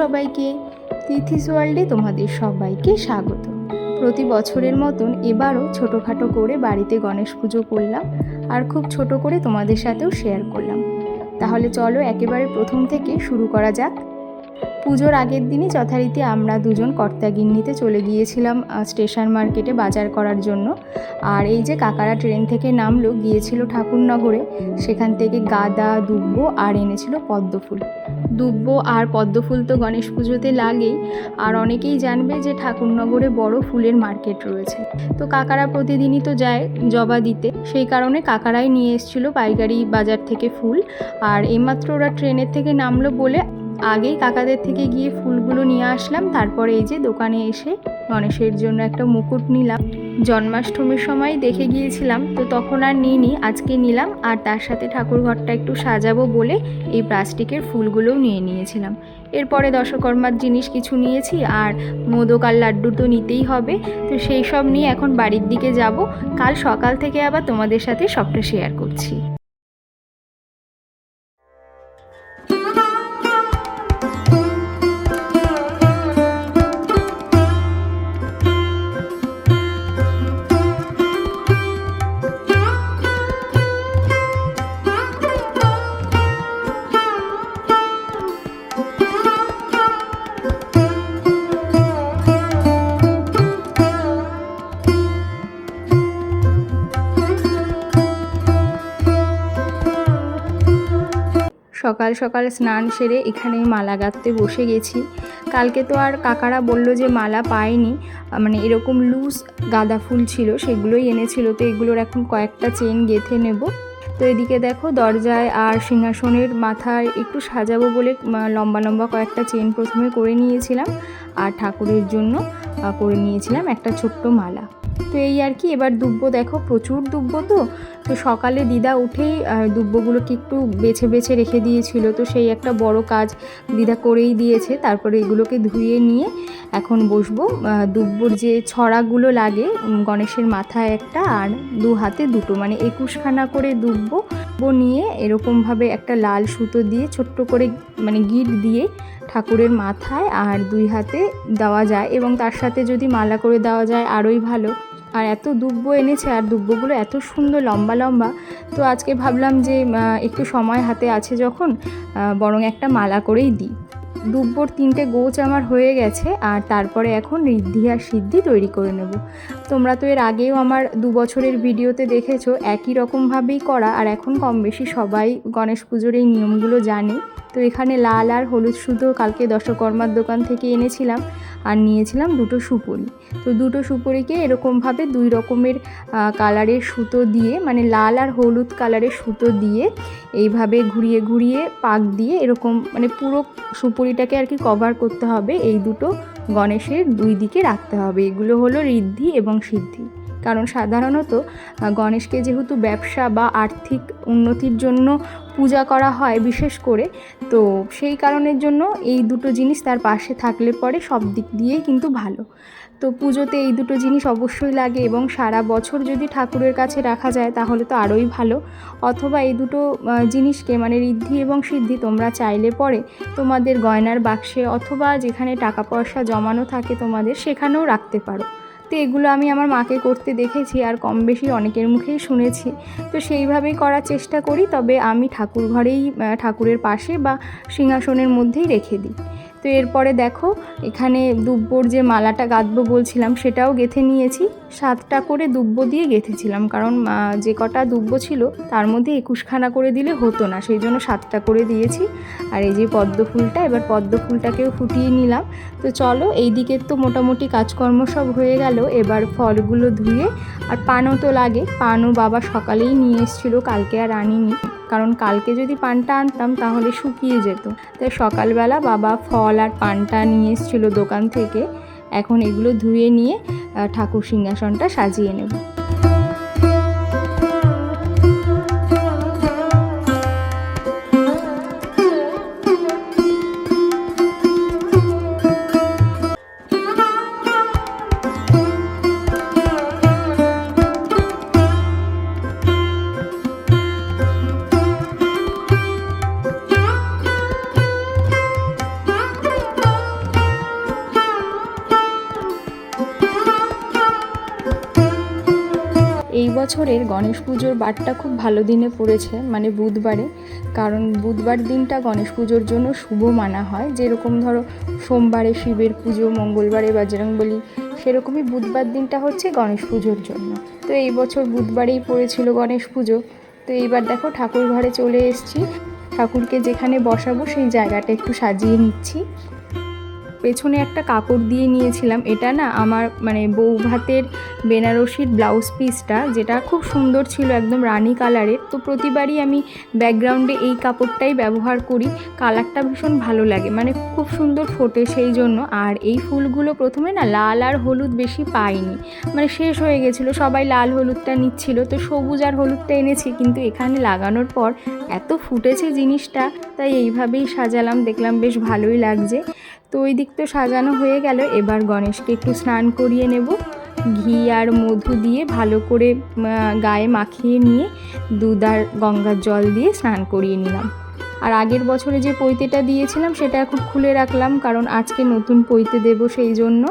সবাইকে, তিথিস ওয়ার্ল্ডে তোমাদের সবাইকে স্বাগত। প্রতি বছরের মতন এবারও ছোটোখাটো করে বাড়িতে গণেশ পুজো করলাম, আর খুব ছোট করে তোমাদের সাথেও শেয়ার করলাম। তাহলে চলো একেবারে প্রথম থেকে শুরু করা যাক। পুজোর আগের দিনই যথারীতি আমরা দুজন কর্তাগিন্নিতে চলে গিয়েছিলাম স্টেশন মার্কেটে বাজার করার জন্য। আর এই যে কাকারা ট্রেন থেকে নামলো, গিয়েছিল ঠাকুরনগরে, সেখান থেকে গাঁদা, দুব্বো আর এনেছিল পদ্মফুল। দুব্বো আর পদ্মফুল তো গণেশ পুজোতে লাগেই, আর অনেকেই জানবে যে ঠাকুরনগরে বড় ফুলের মার্কেট রয়েছে। তো কাকারা প্রতিদিনই তো যায় জবা দিতে, সেই কারণে কাকারাই নিয়ে এসেছিলো পাইকারি বাজার থেকে ফুল। আর এইমাত্র ওরা ট্রেনের থেকে নামলো বলে আগেই কাকাদের থেকে গিয়ে ফুলগুলো নিয়ে আসলাম। তারপরে এই যে দোকানে এসে গণেশের জন্য একটা মুকুট নিলাম। জন্মাষ্টমীর সময় দেখে গিয়েছিলাম, তো তখন আর নিইনি, আজকে নিলাম। আর তার সাথে ঠাকুরঘরটা একটু সাজাবো বলে এই প্লাস্টিকের ফুলগুলোও নিয়ে নিয়েছিলাম। এরপরে দশকর্মার জিনিস কিছু নিয়েছি, আর মোদক আর লাড্ডু তো নিতেই হবে। তো সেই সব নিয়ে এখন বাড়ির দিকে যাব। কাল সকাল থেকে আবার তোমাদের সাথে সবটা শেয়ার করছি। সকাল সকাল স্নান সেরে এখানে মালা গাঁথতে বসে গেছি। কালকে তো আর কাকারা বললো যে মালা পায়নি, মানে এরকম লুজ গাঁদা ফুল ছিল, সেগুলোই এনেছিল। তো এগুলোর এখন কয়েকটা চেন গেঁথে নেব। তো এদিকে দেখো দরজায় আর সিংহাসনের মাথায় একটু সাজাবো বলে লম্বা লম্বা কয়েকটা চেন প্রথমে করে নিয়েছিলাম, আর ঠাকুরের জন্য করে নিয়েছিলাম একটা ছোট্ট মালা। তো এই আর কি। এবার দুব্বো দেখো, প্রচুর দুব্বো। তো সকালে দিদা উঠেই দুব্বোগুলোকে একটু বেছে বেছে রেখে দিয়েছিল, তো সেই একটা বড় কাজ দিদা করেই দিয়েছে। তারপরে এগুলোকে ধুয়ে নিয়ে এখন বসবো। দুব্বোর যে ছড়াগুলো লাগে গণেশের মাথায় একটা আর দু হাতে দুটো, মানে 21খানা করে দুব্বো নিয়ে এরকমভাবে একটা লাল সুতো দিয়ে ছোট্ট করে মানে গিট দিয়ে ঠাকুরের মাথায় আর দুই হাতে দেওয়া যায়, এবং তার সাথে যদি মালা করে দেওয়া যায় আরোই ভালো। আর এত দুব্বো এনেছে, আর দুব্বোগুলো এত সুন্দর লম্বা লম্বা। তো আজকে ভাবলাম যে একটু সময় হাতে আছে যখন, বরং একটা মালা করেই দিই। দুব্বোর 3টে গোছ আমার হয়ে গেছে, আর তারপরে এখন ঋদ্ধি আর সিদ্ধি তৈরি করে নেব। তোমরা তো এর আগেও আমার 2 বছরের ভিডিওতে দেখেছো একই রকমভাবেই করা, আর এখন কম বেশি সবাই গণেশ পুজোর এই নিয়মগুলো জানে। তো এখানে লাল আর হলুদ সুতো কালকে দশকর্মার দোকান থেকে এনেছিলাম, আর নিয়েছিলাম 2টো সুপুরি। তো 2টো সুপুরিকে এরকমভাবে 2 রকমের কালারের সুতো দিয়ে, মানে লাল আর হলুদ কালারের সুতো দিয়ে এইভাবে ঘুরিয়ে ঘুরিয়ে পাক দিয়ে এরকম মানে পুরো সুপুরিটাকে আর কি কভার করতে হবে। এই দুটো গণেশের 2 দিকে রাখতে হবে। এগুলো হলো ঋদ্ধি এবং সিদ্ধি। কারণ সাধারণত গণেশকে যেহেতু ব্যবসা বা আর্থিক উন্নতির জন্য পূজা করা হয় বিশেষ করে, তো সেই কারণের জন্য এই দুটো জিনিস তার পাশে থাকলে পরে সব দিক দিয়েই কিন্তু ভালো। তো পুজোতে এই দুটো জিনিস অবশ্যই লাগে, এবং সারা বছর যদি ঠাকুরের কাছে রাখা যায় তাহলে তো আরোই ভালো। অথবা এই দুটো জিনিসকে মানে ঋদ্ধি এবং সিদ্ধি তোমরা চাইলে পরে তোমাদের গয়নার বাক্সে অথবা যেখানে টাকা পয়সা জমানো থাকে তোমাদের, সেখানেও রাখতে পারো। তো এগুলো আমি আমার মাকে করতে দেখেছি, আর কম বেশি অনেকের মুখেই শুনেছি। তো সেইভাবেই করার চেষ্টা করি, তবে আমি ঠাকুর ঘরেই ঠাকুরের পাশে বা সিংহাসনের মধ্যেই রেখে দিই। তো এরপরে দেখো এখানে দুব্বোর যে মালাটা গাঁথবো বলছিলাম সেটাও গেঁথে নিয়েছি। 7টা করে দুব্বো দিয়ে গেঁথেছিলাম, কারণ যে কটা দুব্বো ছিল তার মধ্যে 21খানা করে দিলে হতো না, সেই জন্য 7টা করে দিয়েছি। আর এই যে পদ্মফুলটা, এবার পদ্মফুলটাকেও ফুটিয়ে নিলাম। তো চলো, এই দিকের তো মোটামুটি কাজকর্ম সব হয়ে গেল। এবার ফলগুলো ধুয়ে, আর পানও তো লাগে, পানও বাবা সকালেই নিয়ে এসেছিলো, কালকে আর আনিনি, কারণ কালকে যদি পানটা আনতাম তাহলে শুকিয়ে যেত। তাই সকালবেলা বাবা ফল আর পানটা নিয়ে এসেছিলো দোকান থেকে। এখন এগুলো ধুয়ে নিয়ে ঠাকুর সিংহাসনটা সাজিয়ে নেব। এই বছরের গণেশ পুজোর বারটা খুব ভালো দিনে পড়েছে, মানে বুধবারে। কারণ বুধবার দিনটা গণেশ পুজোর জন্য শুভ মানা হয়। যেরকম ধরো সোমবারে শিবের পুজো, মঙ্গলবারে বজরংবলী, সেরকমই বুধবার দিনটা হচ্ছে গণেশ পুজোর জন্য। তো এই বছর বুধবারেই পড়েছিল গণেশ পুজো। তো এইবার দেখো ঠাকুর ঘরে চলে এসেছি। ঠাকুরকে যেখানে বসাবো সেই জায়গাটা একটু সাজিয়ে নিচ্ছি। পেছনে একটা কাপড় দিয়ে নিয়েছিলাম, এটা না আমার মানে বউ ভাতের বেনারসির ব্লাউজ পিসটা, যেটা খুব সুন্দর ছিল, একদম রানী কালারের। তো প্রতিবারই আমি ব্যাকগ্রাউন্ডে এই কাপড়টাই ব্যবহার করি, কালারটা ভীষণ ভালো লাগে, মানে খুব সুন্দর ফোটে সেই জন্য। আর এই ফুলগুলো প্রথমে না লাল আর হলুদ বেশি পাইনি, মানে শেষ হয়ে গেছিলো, সবাই লাল হলুদটা নিচ্ছিল, তো সবুজ আর হলুদটা এনেছি। কিন্তু এখানে লাগানোর পর এত ফুটেছে জিনিসটা, তাই এইভাবেই সাজালাম, দেখলাম বেশ ভালোই লাগছে। তো ওই দিক তো সাজানো হয়ে গেল, এবার গণেশকে একটু স্নান করিয়ে নেব। ঘি আর মধু দিয়ে ভালো করে গায়ে মাখিয়ে নিয়ে দুধ আর গঙ্গার জল দিয়ে স্নান করিয়ে নিলাম। আর আগের বছরে যে পৈতেটা দিয়েছিলাম সেটা এখন খুলে রাখলাম, কারণ আজকে নতুন পৈতে দেব সেই জন্য।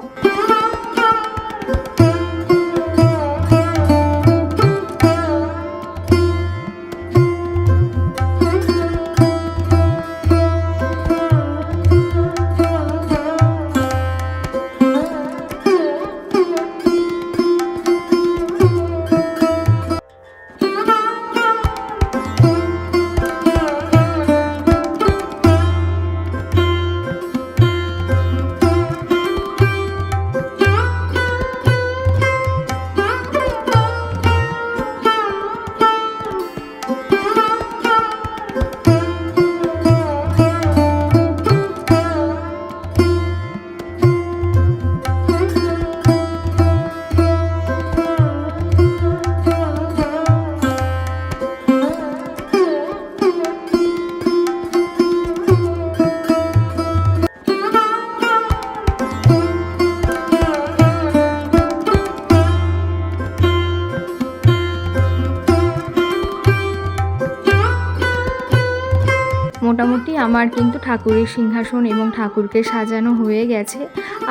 মোটামুটি আমার কিন্তু ঠাকুরের সিংহাসন এবং ঠাকুরকে সাজানো হয়ে গেছে।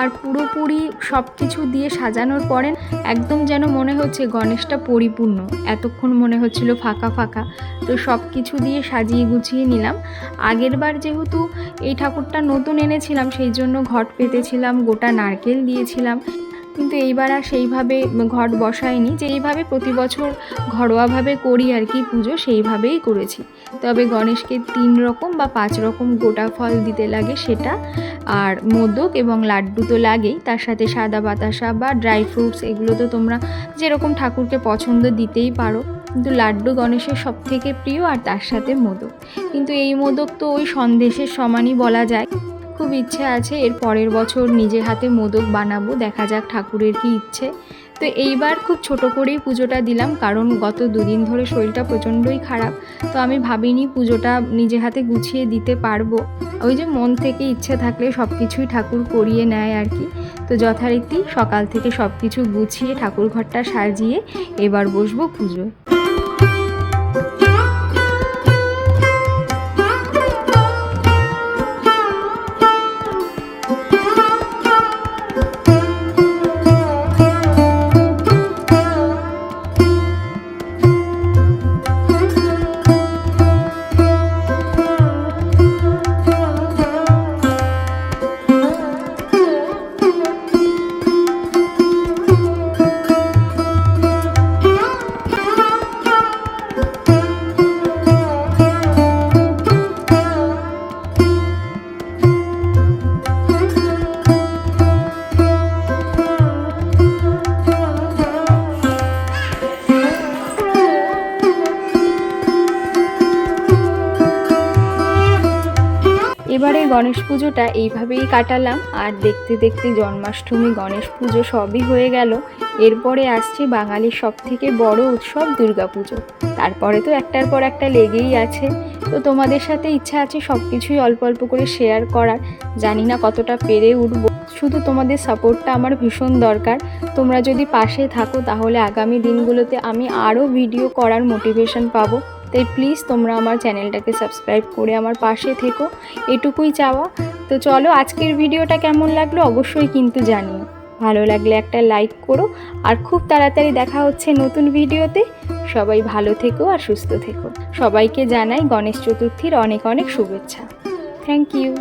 আর পুরোপুরি সব কিছু দিয়ে সাজানোর পরে একদম যেন মনে হচ্ছে গণেশটা পরিপূর্ণ, এতক্ষণ মনে হচ্ছিল ফাঁকা ফাঁকা। তো সব কিছু দিয়ে সাজিয়ে গুছিয়ে নিলাম। আগের বার যেহেতু এই ঠাকুরটা নতুন এনেছিলাম সেই জন্য ঘট পেতেছিলাম, গোটা নারকেল দিয়েছিলাম, কিন্তু এইবার আর সেইভাবে ঘট বসাইনি। যে এইভাবে প্রতি বছর ঘরোয়াভাবে করি আর কি পুজো, সেইভাবেই করেছি। তবে গণেশকে 3 রকম বা 5 রকম গোটা ফল দিতে লাগে সেটা, আর মোদক এবং লাড্ডু তো লাগেই, তার সাথে সাদা বাতাসা বা ড্রাই ফ্রুটস, এগুলো তো তোমরা যেরকম ঠাকুরকে পছন্দ দিতেই পারো। কিন্তু লাড্ডু গণেশের সব থেকে প্রিয়, আর তার সাথে মোদক। কিন্তু এই মোদক তো ওই সন্দেশের সমানই বলা যায়। খুব ইচ্ছে আছে এর পরের বছর নিজে হাতে মোদক বানাবো, দেখা যাক ঠাকুরের কি ইচ্ছে। তো এইবার খুব ছোট করেই পুজোটা দিলাম, কারণ গত 2 দিন ধরে শরীরটা প্রচণ্ডই খারাপ। তো আমি ভাবিনি পুজোটা নিজে হাতে গুছিয়ে দিতে পারবো। ওই যে মন থেকে ইচ্ছে থাকলে সব কিছুই ঠাকুর করিয়ে নেয় আর কি। তো যথারীতি সকাল থেকে সব কিছু গুছিয়ে ঠাকুর ঘরটা সাজিয়ে এবার বসবো পুজোয়। এবারে গণেশ পুজোটা এইভাবেই কাটালাম। আর দেখতে দেখতে জন্মাষ্টমী, গণেশ পুজো সবই হয়ে গেল। এরপরে আসছে বাঙালির সবথেকে বড় উৎসব দুর্গাপুজো। তারপরে তো একটার পর একটা লেগেই আছে। তো তোমাদের সাথে ইচ্ছা আছে সব কিছুই অল্প অল্প করে শেয়ার করার, জানি না কতটা পেরে উঠব। শুধু তোমাদের সাপোর্টটা আমার ভীষণ দরকার। তোমরা যদি পাশে থাকো তাহলে আগামী দিনগুলোতে আমি আরও ভিডিও করার মোটিভেশন পাবো। তাই প্লিজ তোমরা আমার চ্যানেলটাকে সাবস্ক্রাইব করে আমার পাশে থেকো, এটুকুই চাওয়া। তো চলো, আজকের ভিডিওটা কেমন লাগলো অবশ্যই কিন্তু জানিও। ভালো লাগলে একটা লাইক করো। আর খুব তাড়াতাড়ি দেখা হচ্ছে নতুন ভিডিওতে। সবাই ভালো থেকো আর সুস্থ থেকো। সবাইকে জানাই গণেশ চতুর্থীর অনেক অনেক শুভেচ্ছা। Thank you.